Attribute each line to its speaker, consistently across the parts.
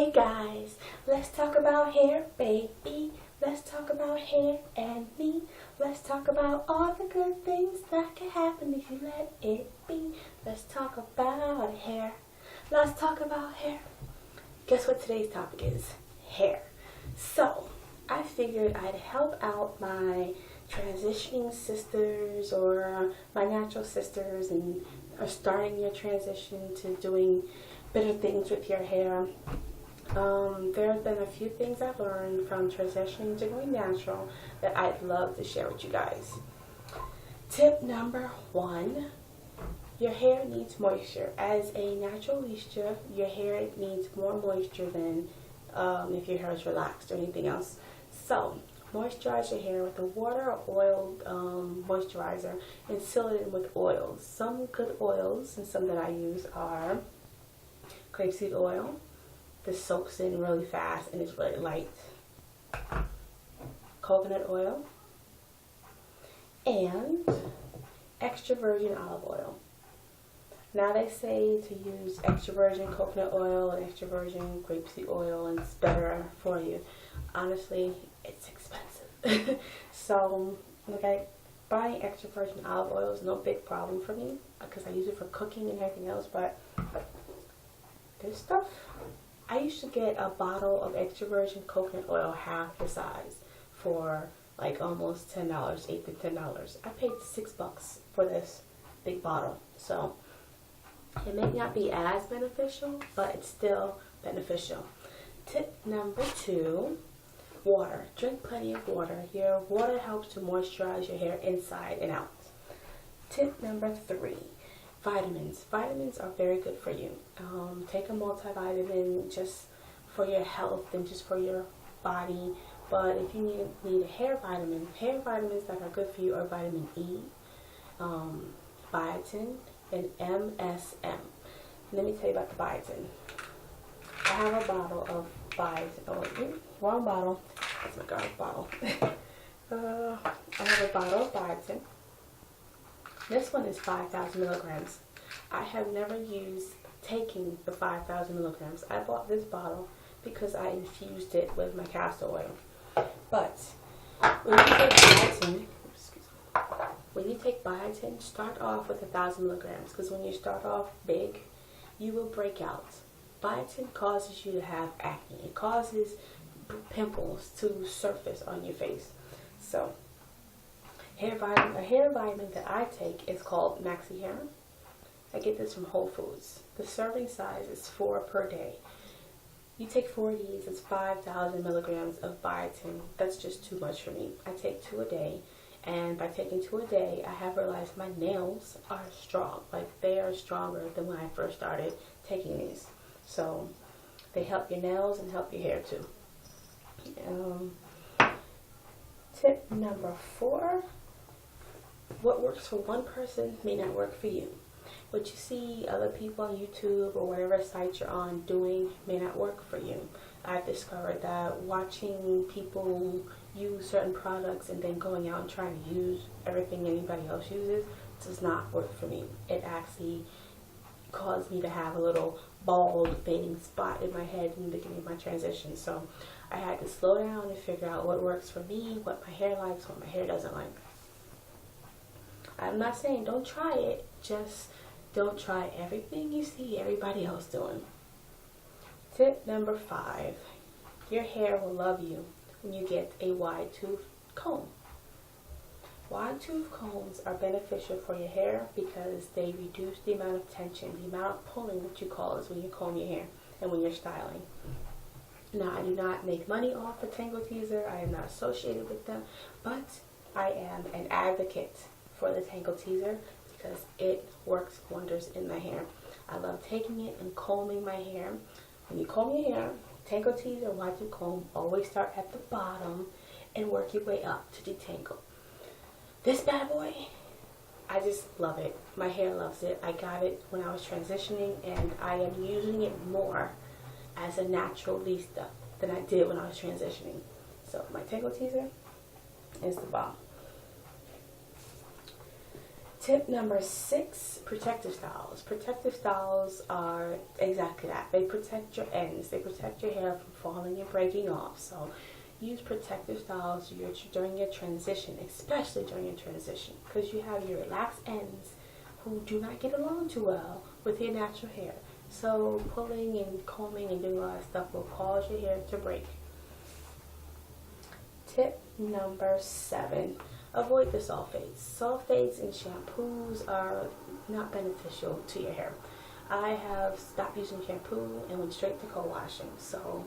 Speaker 1: Hey guys, let's talk about hair, baby. Let's talk about hair and me. Let's talk about all the good things that can happen if you let it be. Let's talk about hair. Let's talk about hair. Guess what today's topic is? Hair. So, I figured I'd help out my transitioning sisters or my natural sisters and are starting your transition to doing better things with your hair. There have been a few things I've learned from transitioning to going natural that I'd love to share with you guys. Tip number 1, your hair needs moisture. As a natural leisure, your hair needs more moisture than if your hair is relaxed or anything else. So, moisturize your hair with a water or oil moisturizer and seal it in with oils. Some good oils and some that I use are grapeseed oil. This soaks in really fast and it's really light. Coconut oil and extra virgin olive oil. Now they say to use extra virgin coconut oil and extra virgin grapeseed oil and it's better for you. Honestly, it's expensive. So, buying extra virgin olive oil is no big problem for me because I use it for cooking and everything else, but this stuff, I used to get a bottle of extra virgin coconut oil half the size for like almost $10, $8 to $10. I paid $6 for this big bottle. So it may not be as beneficial, but it's still beneficial. Tip number 2, water. Drink plenty of water. Your water helps to moisturize your hair inside and out. Tip number 3, vitamins. Vitamins are very good for you. Take a multivitamin just for your health and just for your body. But if you need a hair vitamins that are good for you are vitamin E, biotin, and MSM. Let me tell you about the biotin. I have a bottle of biotin. Oh, wait, wrong bottle. That's my garbage bottle. I have a bottle of biotin. This one is 5,000 milligrams. I have never used taking the 5,000 milligrams. I bought this bottle because I infused it with my castor oil. But when you take biotin, start off with 1,000 milligrams because when you start off big, you will break out. Biotin causes you to have acne. It causes pimples to surface on your face. So, a hair vitamin that I take is called Maxi Hair. I get this from Whole Foods. The serving size is 4 per day. You take 4 of these, it's 5,000 milligrams of biotin. That's just too much for me. I take 2 a day, and by taking 2 a day, I have realized my nails are strong. Like, they are stronger than when I first started taking these. So, they help your nails and help your hair too. Tip number 4. What works for one person may not work for you. What you see other people on YouTube or whatever site you're on doing may not work for you. I've discovered that watching people use certain products and then going out and trying to use everything anybody else uses does not work for me. It actually caused me to have a little bald fading spot in my head in the beginning of my transition. So I had to slow down and figure out what works for me, what my hair likes, what my hair doesn't like. I'm not saying don't try it, just don't try everything you see everybody else doing. Tip number 5, your hair will love you when you get a wide tooth comb. Wide tooth combs are beneficial for your hair because they reduce the amount of tension, the amount of pulling that you cause when you comb your hair and when you're styling. Now, I do not make money off the Tangle Teezer. I am not associated with them, but I am an advocate for the Tangle Teezer because it works wonders in my hair. I love taking it and combing my hair. When you comb your hair, Tangle Teezer, wide tooth comb, always start at the bottom and work your way up to detangle. This bad boy, I just love it. My hair loves it. I got it when I was transitioning and I am using it more as a natural lista than I did when I was transitioning. So my Tangle Teezer is the bomb. Tip number 6, protective styles. Protective styles are exactly that. They protect your ends. They protect your hair from falling and breaking off. So use protective styles during your transition, especially during your transition, because you have your relaxed ends who do not get along too well with your natural hair. So pulling and combing and doing all that stuff will cause your hair to break. Tip number 7, avoid the sulfates. Sulfates in shampoos are not beneficial to your hair. I have stopped using shampoo and went straight to co-washing. So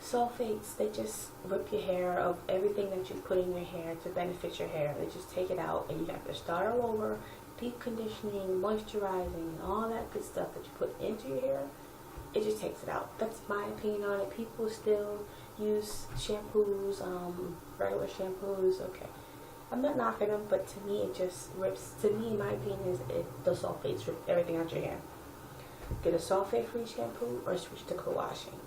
Speaker 1: sulfates, they just rip your hair of everything that you put in your hair to benefit your hair. They just take it out and you have to start all over, deep conditioning, moisturizing, and all that good stuff that you put into your hair. It just takes it out. That's my opinion on it. People still use shampoos, regular shampoos. Okay, I'm not knocking them, but to me it just rips. To me, in my opinion, is the sulfates rip everything out your hair. Get a sulfate-free shampoo or switch to co-washing.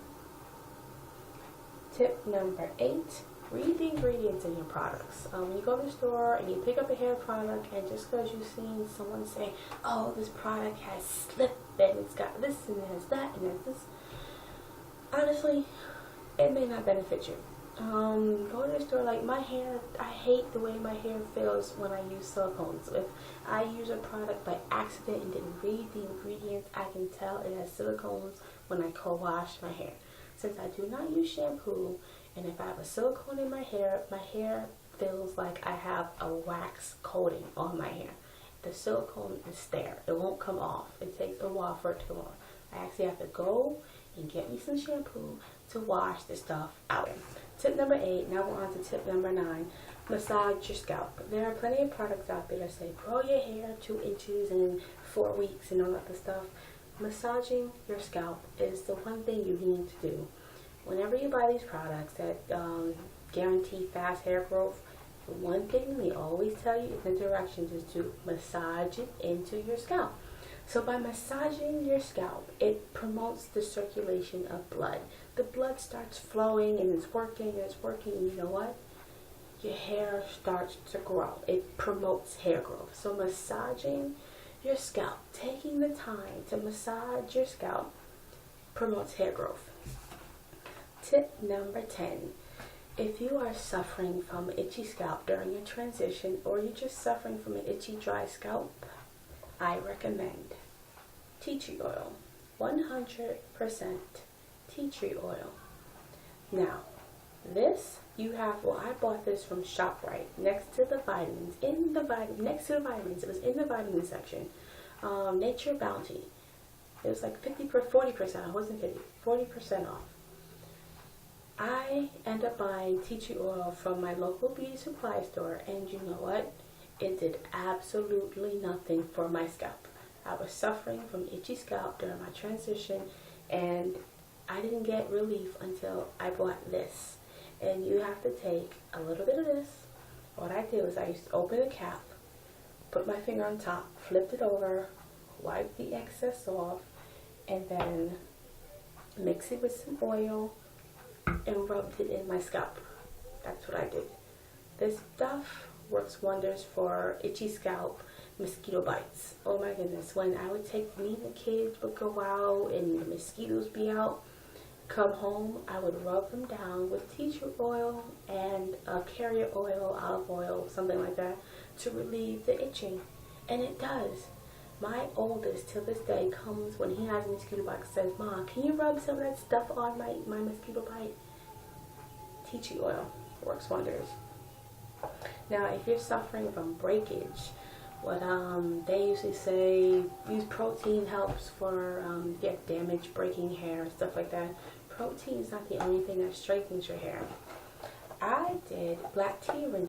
Speaker 1: Tip number 8, read the ingredients in your products. When you go to the store and you pick up a hair product, and just because you've seen someone say, oh, this product has slip and it's got this and it has that and it has this, honestly, it may not benefit you. Go to the store, like my hair, I hate the way my hair feels when I use silicones. If I use a product by accident and didn't read the ingredients, I can tell it has silicones when I co-wash my hair. Since I do not use shampoo, and if I have a silicone in my hair feels like I have a wax coating on my hair. The silicone is there. It won't come off. It takes a while for it to come off. I actually have to go and get me some shampoo to wash the stuff out. Tip number 8, now we're on to tip number 9, massage your scalp. There are plenty of products out there that say grow your hair 2 inches in 4 weeks and all that stuff. Massaging your scalp is the one thing you need to do. Whenever you buy these products that guarantee fast hair growth, the one thing they always tell you in the directions is to massage it into your scalp. So by massaging your scalp, it promotes the circulation of blood. The blood starts flowing and it's working and it's working, and you know what? Your hair starts to grow. It promotes hair growth. So massaging your scalp, taking the time to massage your scalp, promotes hair growth. Tip number 10. If you are suffering from itchy scalp during your transition, or you're just suffering from an itchy, dry scalp, I recommend tea tree oil. 100% tea tree oil. Now, this you have, well, I bought this from ShopRite next to the vitamins. Next to the vitamins, it was in the vitamin section. Nature Bounty. It was like 40%, it wasn't 50, 40% off. I end up buying tea tree oil from my local beauty supply store, and you know what? It did absolutely nothing for my scalp. I was suffering from itchy scalp during my transition, and I didn't get relief until I bought this. And you have to take a little bit of this. What I did was I used to open the cap, put my finger on top, flipped it over, wipe the excess off, and then mix it with some oil and rubbed it in my scalp. That's what I did. This stuff works wonders for itchy scalp, mosquito bites. Oh my goodness, when I would take, me and the kids would go out and the mosquitoes be out, come home, I would rub them down with tea tree oil and carrier oil, olive oil, something like that, to relieve the itching. And it does. My oldest, till this day, comes when he has a mosquito bite, says, Mom, can you rub some of that stuff on my mosquito bite? Tea tree oil works wonders. Now, if you're suffering from breakage, what they usually say, use protein helps for damaged, breaking hair and stuff like that. Protein is not the only thing that straightens your hair. I did black tea rinse